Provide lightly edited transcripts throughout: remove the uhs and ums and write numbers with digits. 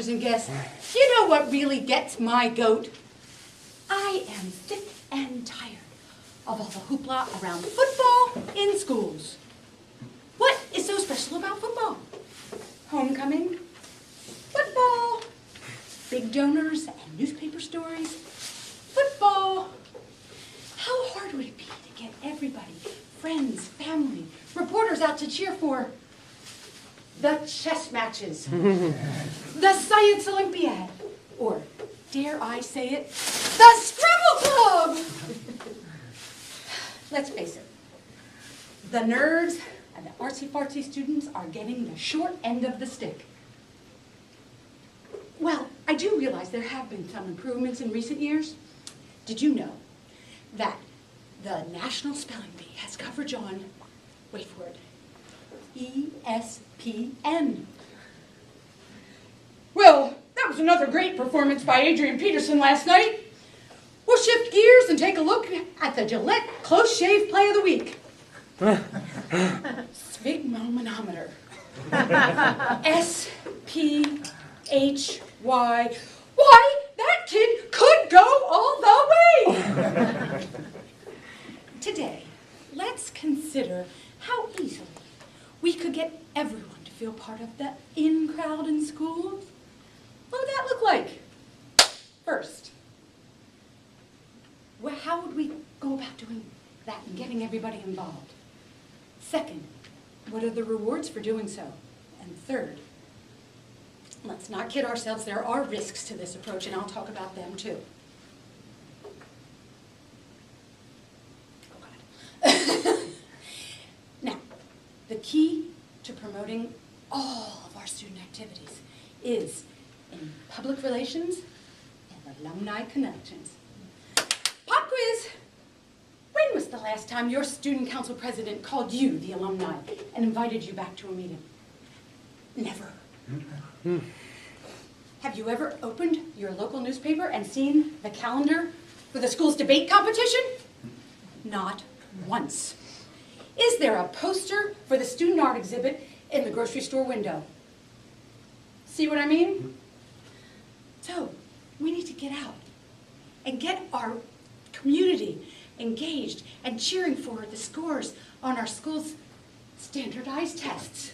sponsors and guests, you know what really gets my goat? I am sick and tired of all the hoopla around football in schools. What is so special about football? Homecoming, football, big donors and newspaper stories, football. How hard would it be to get everybody, friends, family, reporters out to cheer for the chess matches, the science Olympiad, or, dare I say it, the Scrabble Club? Let's face it, the nerds and the artsy-fartsy students are getting the short end of the stick. Well, I do realize there have been some improvements in recent years. Did you know that the National Spelling Bee has coverage on, wait for it, ESPN? Well, that was another great performance by Adrian Peterson last night. We'll shift gears and take a look at the Gillette Close Shave Play of the Week. Sphygmomanometer. S-P-H-Y. Why, that kid could go all the way! Today, let's consider how easily we could get everyone to feel part of the in crowd in schools. What would that look like? First, how would we go about doing that and getting everybody involved? Second, what are the rewards for doing so? And third, let's not kid ourselves, there are risks to this approach, and I'll talk about them too. Oh God. Now, the key to promoting all of our student activities is in public relations and alumni connections. Pop quiz! When was the last time your student council president called you, the alumni, and invited you back to a meeting? Never. Have you ever opened your local newspaper and seen the calendar for the school's debate competition? Not once. Is there a poster for the student art exhibit in the grocery store window? See what I mean? So, we need to get out and get our community engaged and cheering for the scores on our school's standardized tests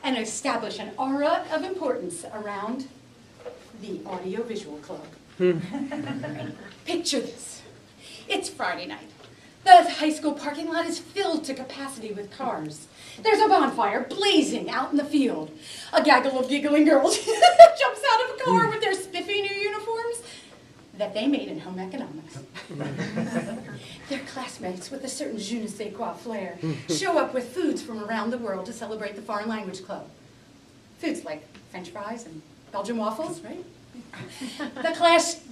and establish an aura of importance around the Audiovisual Club. Picture this. It's Friday night. The high school parking lot is filled to capacity with cars. There's a bonfire blazing out in the field. A gaggle of giggling girls jumps out of a car with their spiffy new uniforms that they made in home economics. Their classmates with a certain je ne sais quoi flair show up with foods from around the world to celebrate the Foreign Language Club. Foods like French fries and Belgian waffles, right?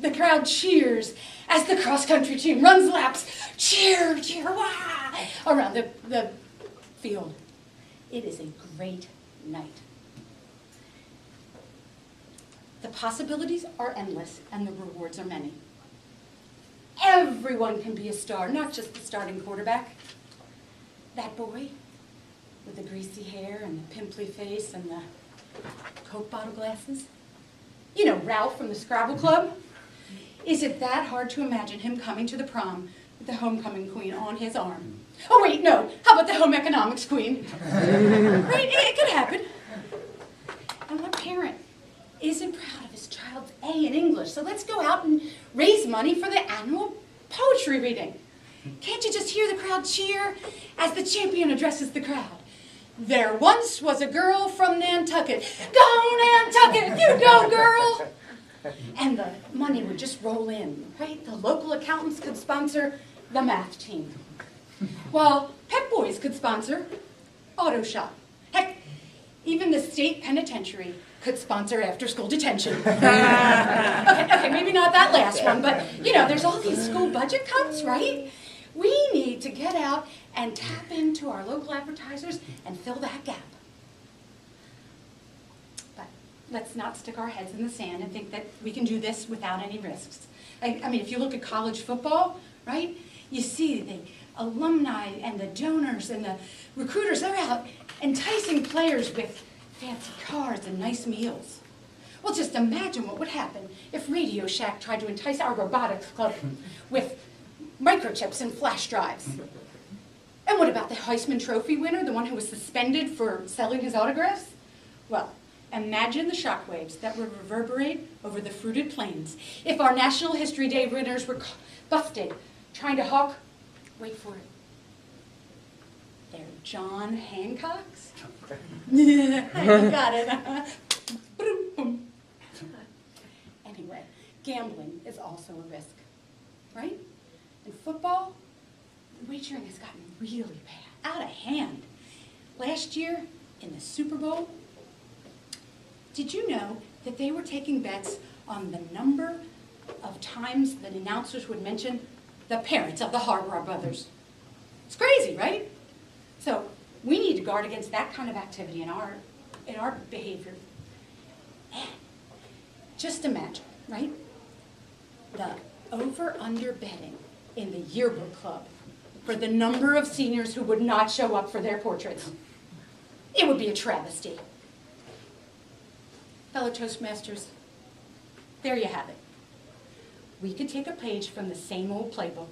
The crowd cheers as the cross-country team runs laps, cheer, cheer, wah, around the field. It is a great night. The possibilities are endless and the rewards are many. Everyone can be a star, not just the starting quarterback. That boy with the greasy hair and the pimply face and the Coke bottle glasses. You know, Ralph from the Scrabble Club. Is it that hard to imagine him coming to the prom with the homecoming queen on his arm? Oh wait, no, how about the home economics queen? Right, it could happen. And what parent isn't proud of his child's A in English? So let's go out and raise money for the annual poetry reading. Can't you just hear the crowd cheer as the champion addresses the crowd? There once was a girl from Nantucket. Go Nantucket, you go girl! And the money would just roll in, right? The local accountants could sponsor the math team, while Pep Boys could sponsor Auto Shop. Heck, even the state penitentiary could sponsor after-school detention. Okay, maybe not that last one, but you know, there's all these school budget cuts, right? We need to get out and tap into our local advertisers and fill that gap. But let's not stick our heads in the sand and think that we can do this without any risks. I mean, if you look at college football, right, you see the alumni and the donors and the recruiters, they're out enticing players with fancy cars and nice meals. Well, just imagine what would happen if Radio Shack tried to entice our robotics club with microchips and flash drives. And what about the Heisman Trophy winner, the one who was suspended for selling his autographs? Well, imagine the shockwaves that would reverberate over the fruited plains if our National History Day winners were busted trying to hawk, wait for it, their John Hancocks? Yeah, you got it. Anyway, gambling is also a risk, right? In football, wagering has gotten really bad, out of hand. Last year, in the Super Bowl, did you know that they were taking bets on the number of times that announcers would mention the parents of the Harbaugh brothers? It's crazy, right? So we need to guard against that kind of activity in our behavior. And just imagine, right? The over-under betting in the yearbook club for the number of seniors who would not show up for their portraits. It would be a travesty. Fellow Toastmasters, there you have it. We could take a page from the same old playbook,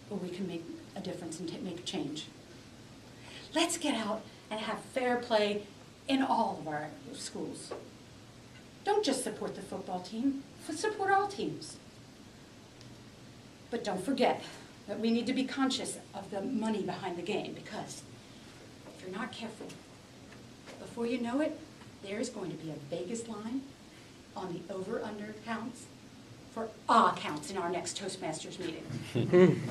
or we can make a difference and make a change. Let's get out and have fair play in all of our schools. Don't just support the football team, support all teams. But don't forget that we need to be conscious of the money behind the game, because if you're not careful, before you know it, there's going to be a Vegas line on the over-under counts for all counts in our next Toastmasters meeting.